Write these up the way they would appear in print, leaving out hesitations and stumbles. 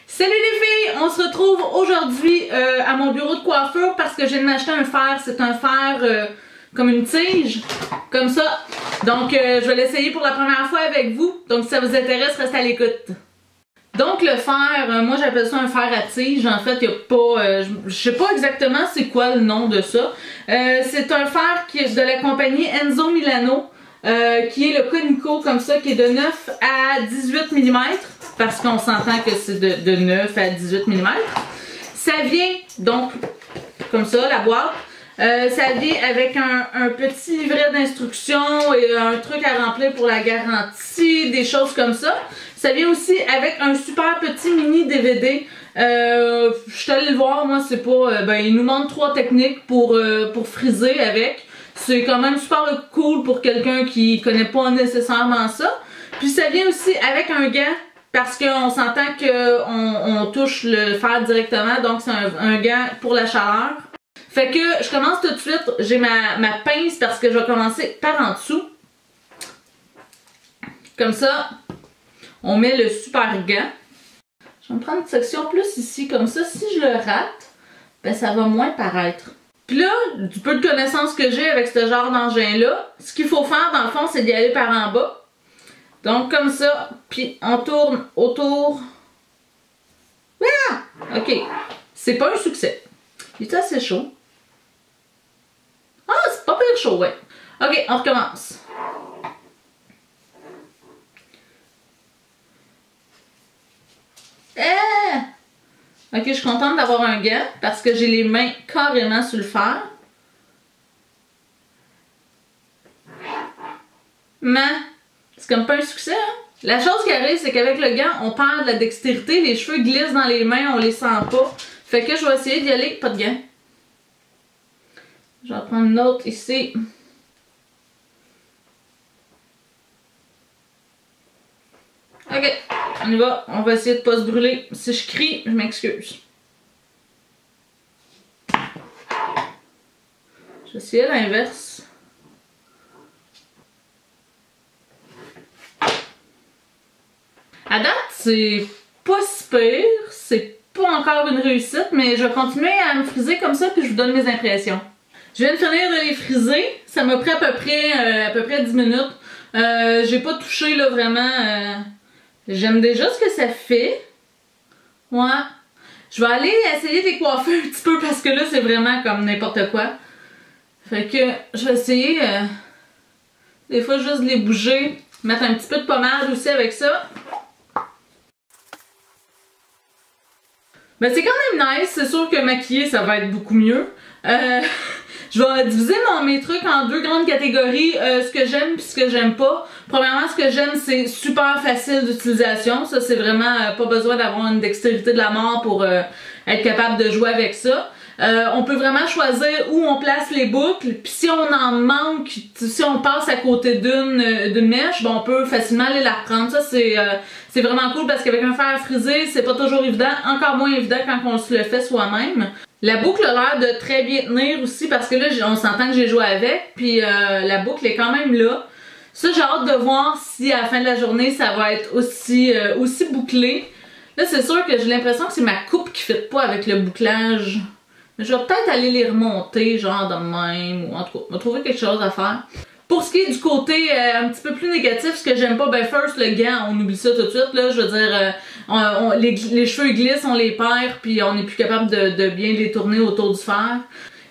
Salut les filles! On se retrouve aujourd'hui à mon bureau de coiffure parce que je viens de m'acheter un fer. C'est un fer comme une tige, comme ça. Donc je vais l'essayer pour la première fois avec vous. Donc si ça vous intéresse, restez à l'écoute. Donc le fer, moi j'appelle ça un fer à tige. En fait, il n'y a pas... je sais pas exactement c'est quoi le nom de ça. C'est un fer qui est de la compagnie Enzo Milano. Qui est le Conico comme ça, qui est de 9 à 18 mm, parce qu'on s'entend que c'est de 9 à 18 mm. Ça vient donc, comme ça, la boîte, ça vient avec un petit livret d'instructions et un truc à remplir pour la garantie, des choses comme ça. Ça vient aussi avec un super petit mini DVD. Je suis allée le voir, moi c'est pas... il nous montre 3 techniques pour friser avec. C'est quand même super cool pour quelqu'un qui connaît pas nécessairement ça. Puis ça vient aussi avec un gant parce qu'on s'entend qu'on touche le fer directement, donc c'est un gant pour la chaleur. Fait que je commence tout de suite, j'ai ma pince parce que je vais commencer par en dessous. Comme ça, on met le super gant. Je vais me prendre une section plus ici, comme ça, si je le rate, ben ça va moins paraître. Puis là, du peu de connaissances que j'ai avec ce genre d'engin-là, ce qu'il faut faire dans le fond, c'est d'y aller par en bas. Donc comme ça, puis on tourne autour. Ah! Ok, c'est pas un succès. Il est assez chaud. Ah, c'est pas pire chaud, ouais. Ok, on recommence. Ok, je suis contente d'avoir un gant parce que j'ai les mains carrément sur le fer. Mais c'est comme pas un succès, hein? La chose qui arrive, c'est qu'avec le gant, on perd de la dextérité, les cheveux glissent dans les mains, on les sent pas. Fait que je vais essayer d'y aller, pas de gant. Je vais en prendre une autre ici. Ok, on y va. On va essayer de pas se brûler. Si je crie, je m'excuse. Je vais essayer l'inverse. À date, c'est pas si pire. C'est pas encore une réussite, mais je vais continuer à me friser comme ça puis je vous donne mes impressions. Je viens de finir de les friser. Ça m'a pris à peu près 10 minutes. J'ai pas touché là vraiment... J'aime déjà ce que ça fait. Ouais. Je vais aller essayer de les coiffer un petit peu parce que là, c'est vraiment comme n'importe quoi. Fait que je vais essayer des fois juste de les bouger. Mettre un petit peu de pommade aussi avec ça. Ben c'est quand même nice. C'est sûr que maquiller, ça va être beaucoup mieux. Je vais diviser mes trucs en 2 grandes catégories, ce que j'aime et ce que j'aime pas. Premièrement, ce que j'aime, c'est super facile d'utilisation. Ça, c'est vraiment pas besoin d'avoir une dextérité de la mort pour être capable de jouer avec ça. On peut vraiment choisir où on place les boucles. Puis si on en manque, si on passe à côté d'une mèche, ben on peut facilement aller la reprendre. Ça, c'est vraiment cool parce qu'avec un fer frisé, c'est pas toujours évident. Encore moins évident quand on se le fait soi-même. La boucle a l'air de très bien tenir aussi parce que là, on s'entend que j'ai joué avec, puis la boucle est quand même là. Ça, j'ai hâte de voir si à la fin de la journée, ça va être aussi bouclé. Là, c'est sûr que j'ai l'impression que c'est ma coupe qui ne fit pas avec le bouclage. Mais je vais peut-être aller les remonter, genre de même, ou en tout cas, on va trouver quelque chose à faire. Pour ce qui est du côté un petit peu plus négatif, ce que j'aime pas, ben first, le gant, on oublie ça tout de suite, là, je veux dire, les cheveux glissent, on les perd, puis on n'est plus capable de bien les tourner autour du fer.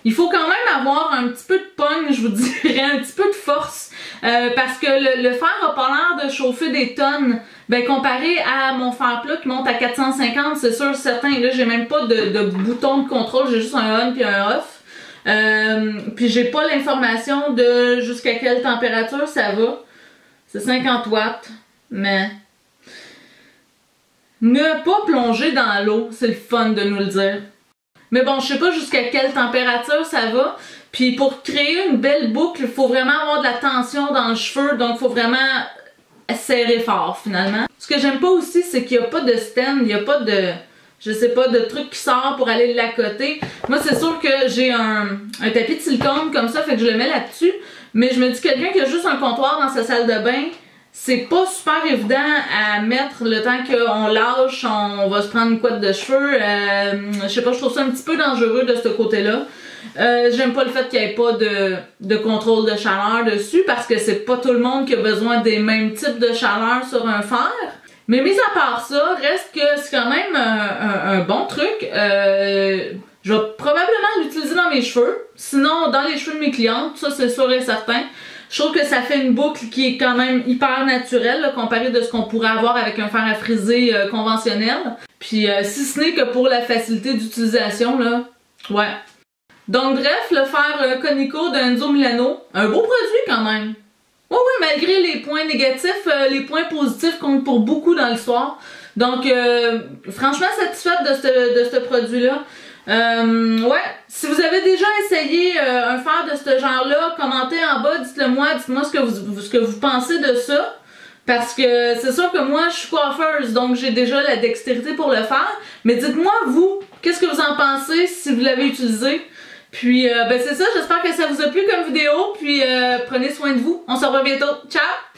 Il faut quand même avoir un petit peu de pogne, je vous dirais, un petit peu de force, parce que le fer a pas l'air de chauffer des tonnes. Ben comparé à mon fer plat qui monte à 450, c'est sûr, certain, là j'ai même pas de bouton de contrôle, j'ai juste un on puis un off. Puis j'ai pas l'information de jusqu'à quelle température ça va. C'est 50 watts, mais ne pas plonger dans l'eau, c'est le fun de nous le dire. Mais bon, je sais pas jusqu'à quelle température ça va. Puis pour créer une belle boucle, il faut vraiment avoir de la tension dans le cheveu, donc il faut vraiment serrer fort finalement. Ce que j'aime pas aussi, c'est qu'il n'y a pas de stem, il n'y a pas de... Je sais pas, de truc qui sort pour aller de la côté. Moi, c'est sûr que j'ai un tapis de silicone comme ça, fait que je le mets là-dessus. Mais je me dis, quelqu'un qui a juste un comptoir dans sa salle de bain, c'est pas super évident à mettre le temps qu'on lâche, on va se prendre une couette de cheveux. Je sais pas, je trouve ça un petit peu dangereux de ce côté-là. J'aime pas le fait qu'il n'y ait pas de contrôle de chaleur dessus parce que c'est pas tout le monde qui a besoin des mêmes types de chaleur sur un fer. Mais mis à part ça, reste que c'est quand même un bon truc. Je vais probablement l'utiliser dans mes cheveux, sinon dans les cheveux de mes clientes, ça c'est sûr et certain. Je trouve que ça fait une boucle qui est quand même hyper naturelle là, comparé de ce qu'on pourrait avoir avec un fer à friser conventionnel. Puis si ce n'est que pour la facilité d'utilisation, là, ouais. Donc bref, le fer Conico de Enzo Milano, un beau produit quand même. Oui, oui, malgré les points négatifs, les points positifs comptent pour beaucoup dans l'histoire. Donc franchement satisfaite de ce produit-là. Ouais, si vous avez déjà essayé un fer de ce genre-là, commentez en bas, dites-le moi, dites-moi ce que vous pensez de ça. Parce que c'est sûr que moi, je suis coiffeuse, donc j'ai déjà la dextérité pour le faire. Mais dites-moi, vous, qu'est-ce que vous en pensez si vous l'avez utilisé? Puis, ben c'est ça, j'espère que ça vous a plu comme vidéo. Puis, prenez soin de vous. On se revoit bientôt. Ciao!